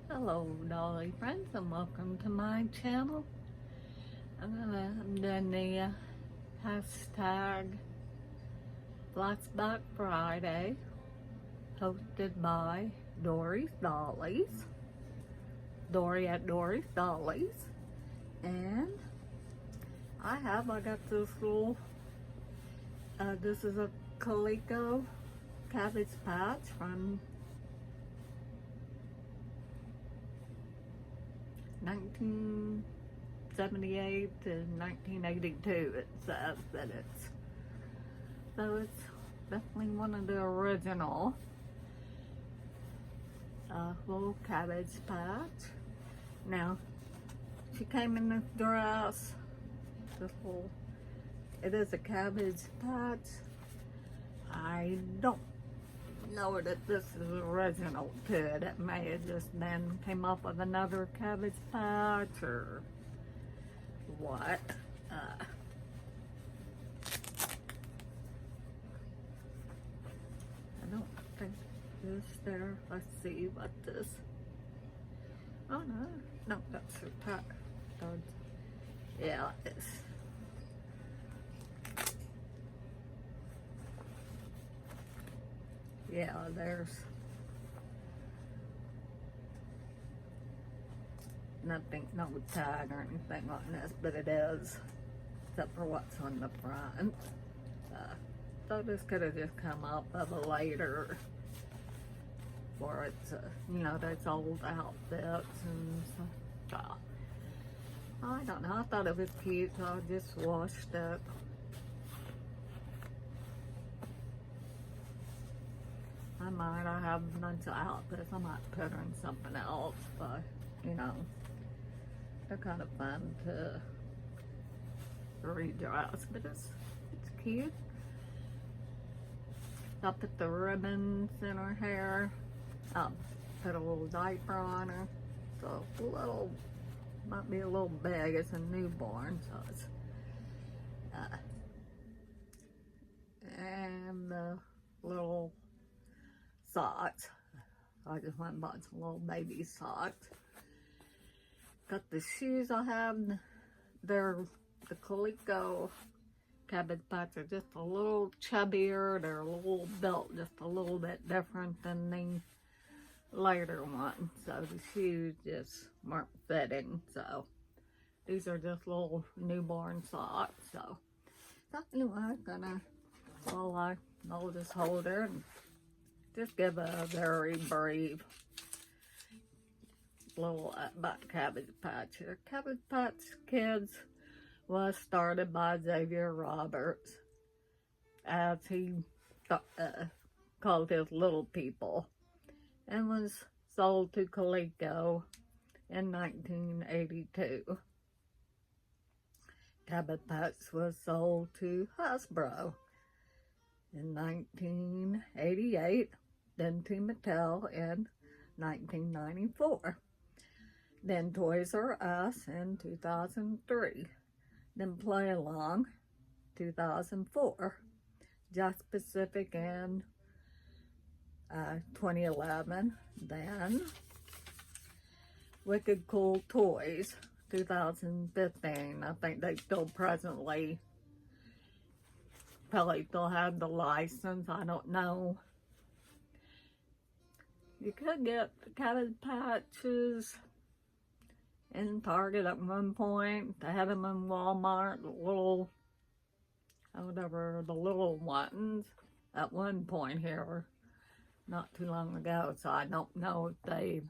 Hello Dolly friends and welcome to my channel. I'm doing the hashtag Flashback Friday hosted by DoriesDollies. Dorie at DoriesDollies. And I got this little, this is a Coleco Cabbage patch from 1978 to 1982. It says that it's definitely one of the original little Cabbage patch. Now she came in this dress, it is a Cabbage patch. I don't know that this is original to it. It may have just been came up with another Cabbage patch or what. I don't think this there. Let's see what this. Oh no, that's her top. Yeah, it's. Yeah, there's nothing, no tag or anything on this, but it is, except for what's on the front. So this could have just come up of a later, or it's, there's old outfits and stuff. I don't know, I thought it was cute, so I just washed it. I have a bunch of outfits. I might put her in something else, but they're kind of fun to redress. But it's cute. I put the ribbons in her hair. Put a little diaper on her, so might be a little big. It's a newborn, so it's and the little socks. I just went and bought some little baby socks. Got the shoes I have. They're the Coleco Cabbage patch are just a little chubbier. They're a little built just a little bit different than the later ones. So the shoes just weren't fitting. So these are just little newborn socks. So anyway, I'll just hold her and just give a very brief little about Cabbage Patch here. Cabbage Patch Kids was started by Xavier Roberts, as he called his little people, and was sold to Coleco in 1982. Cabbage Patch was sold to Hasbro in 1988. Then to Mattel in 1994. Then Toys R Us in 2003. Then Play Along, 2004. Just Pacific in 2011. Then Wicked Cool Toys, 2015. I think they still probably still have the license. I don't know. You could get Cabbage Patches in Target at one point. They had them in Walmart, the little ones at one point here, not too long ago. So I don't know if they've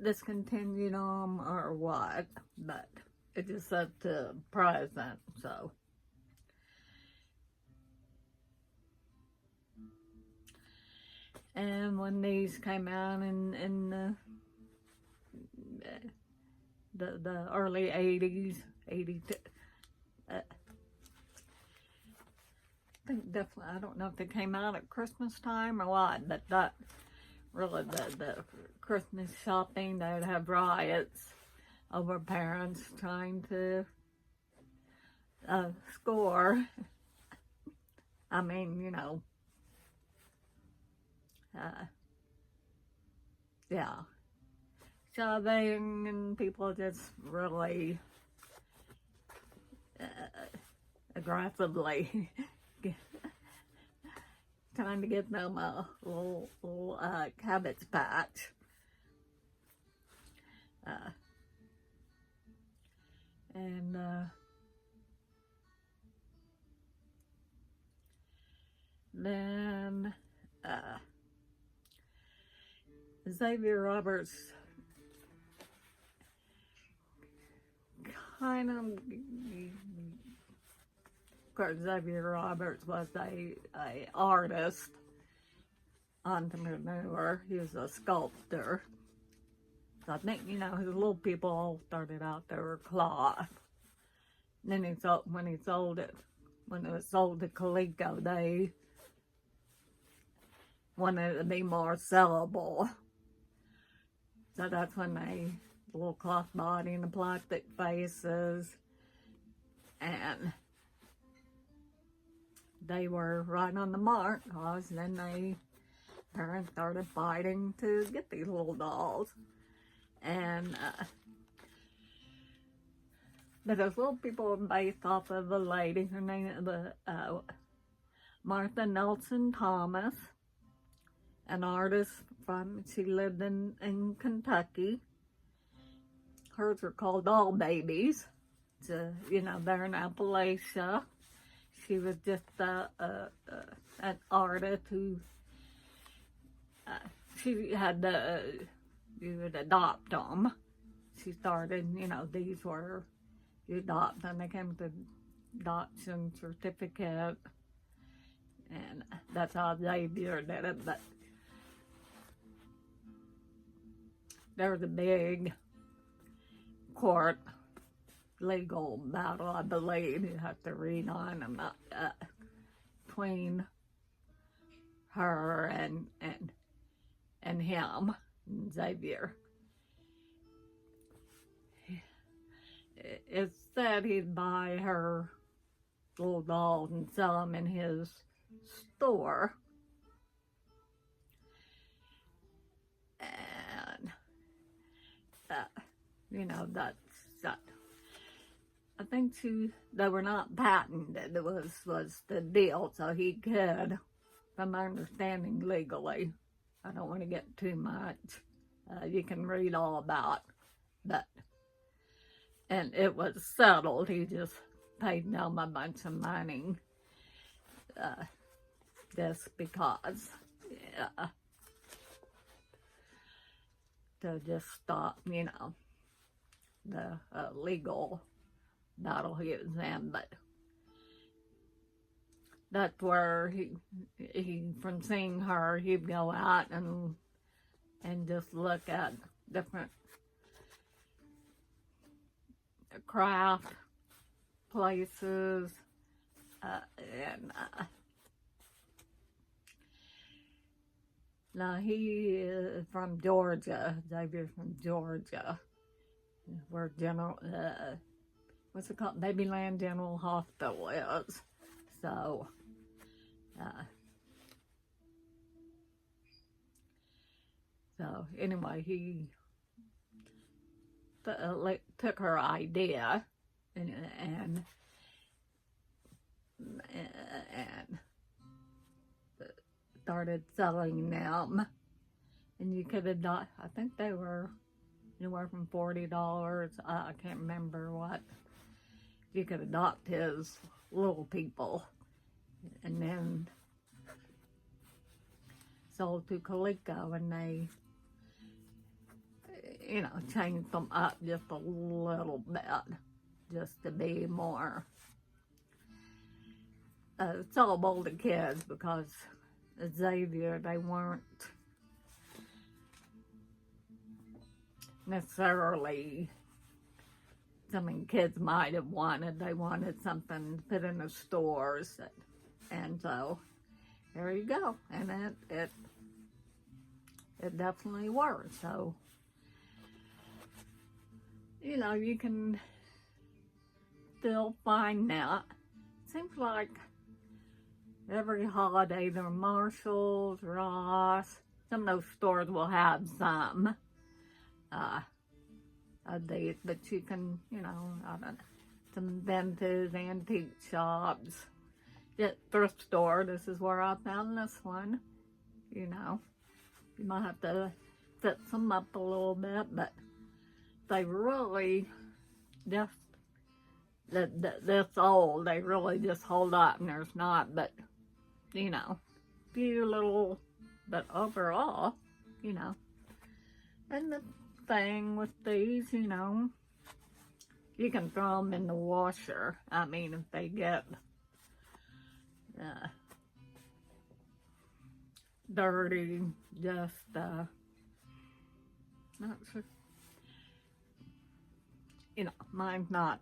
discontinued them or what, but it just said to present, so. And when these came out in the early 80s, 82, I think definitely, I don't know if they came out at Christmas time or what, but that really the Christmas shopping, they would have riots over parents trying to score. I mean, yeah. shoving and people just really aggressively trying to get them a little cabbage patch. And then Xavier Roberts kind of course, Xavier Roberts was a artist, entrepreneur. He was a sculptor. So I think, you know, his little people all started out their cloth. And then when it was sold to Coleco, they wanted it to be more sellable. So that's when the little cloth body and the plastic faces, and they were right on the mark, because then parents started fighting to get these little dolls. And but those little people were based off of a lady, her name was Martha Nelson Thomas, an artist she lived in Kentucky. Hers were called Doll Babies. So, you know, they're in Appalachia. She was just an artist who she had you would adopt them. She started, you know, these were you adopt, and they came with the adoption certificate, and that's how Xavier did it. But there was a big court legal battle, I believe. You have to read on about between her and him, and Xavier. It said he'd buy her little dolls and sell them in his store. And you know, that's that. I think they were not patented. It was the deal, so he could, from my understanding, legally. I don't want to get too much. You can read all about that. And it was settled. He just paid them a bunch of money just because, yeah, to just stop, you know, the legal battle he was in. But that's where he from seeing her, he'd go out and just look at different craft places, and now he is from Georgia. Xavier's from Georgia, where what's it called? Babyland General Hospital is. So, anyway, he took her idea and started selling them. And you could adopt, I think they were anywhere from $40. I can't remember what. You could adopt his little people and then sold to Coleco, and they, you know, changed them up just a little bit, just to be more sellable to kids, because Xavier, they weren't necessarily something kids might have wanted. They wanted something to put in the stores, and so there you go. And it definitely worked. So, you know, you can still find that. Seems like every holiday, there are Marshalls, Ross, some of those stores will have some. of these, but you can, you know, I don't know, some vintage antique shops, yeah, thrift store. This is where I found this one. You know, you might have to fix them up a little bit, but they really just, this old, they really just hold up, and there's not, but, you know, few little, but overall, you know. And the thing with these, you know, you can throw them in the washer. I mean, if they get dirty, just, not sure, you know, mine's not.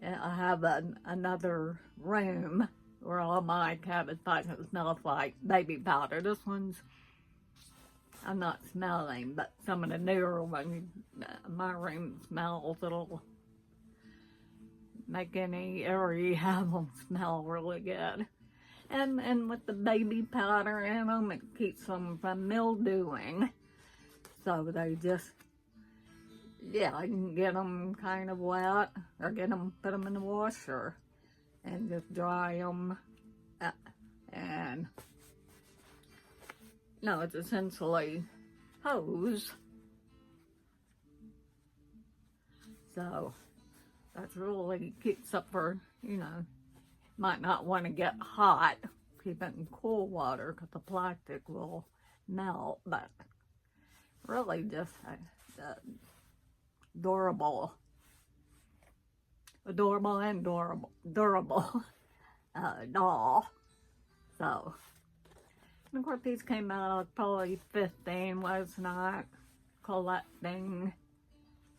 I have another room where all my cabbage patches smells like baby powder. This one's, I'm not smelling, but some of the newer ones, my room smells. It'll make any area you have them smell really good. And with the baby powder in them, it keeps them from mildewing. So they just, yeah, I can get them kind of wet, or put them in the washer and just dry them. And no, it's essentially hose. So that's really keeps up for, you know, might not want to get hot. Keep it in cool water because the plastic will melt, but really just durable and durable doll. So, and of course these came out probably 15, was not collecting,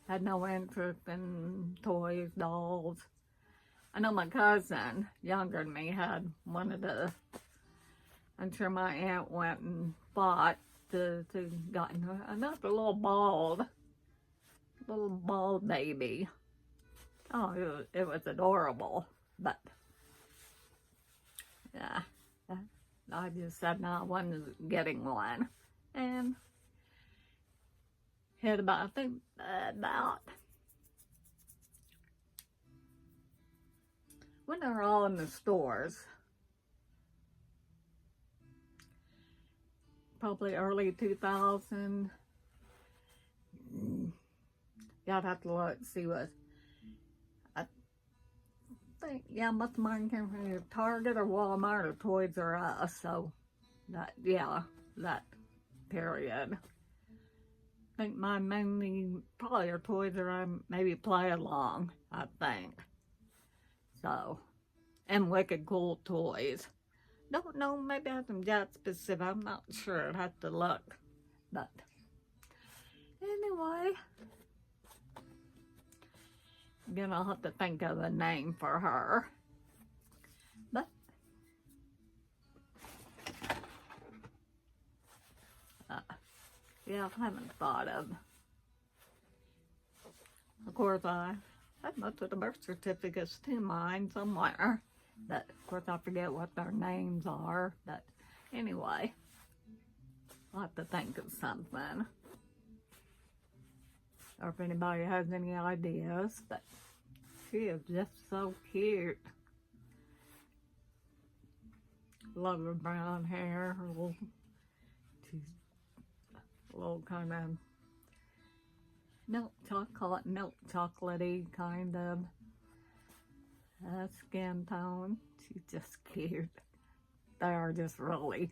had no interest in toys, dolls. I know my cousin, younger than me, had one of the, I'm sure my aunt went and bought to got another little bald baby. Oh, it was adorable, but yeah, I just said no, I wasn't getting one, and had about, I think, about, when they were all in the stores, probably early 2000. Yeah, I'd have to look, see what, I think, yeah, most of mine came from either Target or Walmart or Toys R Us, so that, yeah, that period. I think mine mainly probably are Toys R Us, maybe Play Along, I think. So, and Wicked Cool Toys. Don't know, maybe I have some Jet specific, I'm not sure, I'd have to look. But, anyway, again, I'll have to think of a name for her. But, yeah, I haven't thought of course, I had most of the birth certificates to mine somewhere. But, of course, I forget what their names are. But, anyway, I'll have to think of something. Or if anybody has any ideas. But, she is just so cute. Love her brown hair. Her little, she's a little kind of milk chocolatey kind of skin tone. She's just cute. They are just really,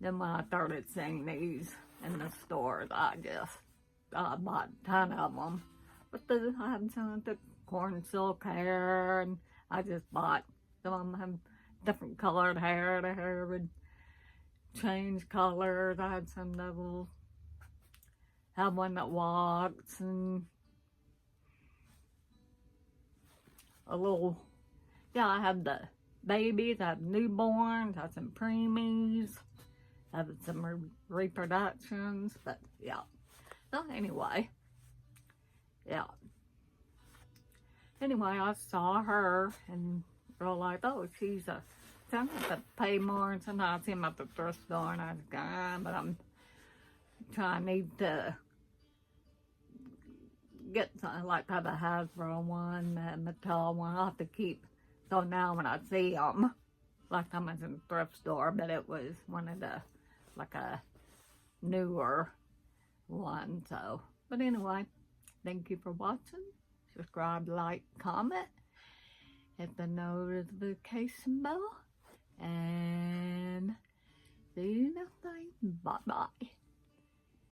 then when I started seeing these in the stores, I bought a ton of them. But I have some of the corn silk hair, and I just bought, some of them have different colored hair. The hair would change colors. I had some that will have one that walks, and a little, yeah, I have the babies, I have newborns, I have some preemies, I have some reproductions, but yeah. So anyway, yeah. Anyway, I saw her and realized, oh, she's a, sometimes I have to pay more, and sometimes I see them at the thrift store, and I was going, but I'm trying, need to get something like have a Hasbro one, a Mattel one. I'll have to keep. So now when I see them, last time I was in the thrift store, but it was one of the, like a newer one. So, but anyway, thank you for watching. Subscribe, like, comment, hit the notification bell, and see you next time. Bye bye.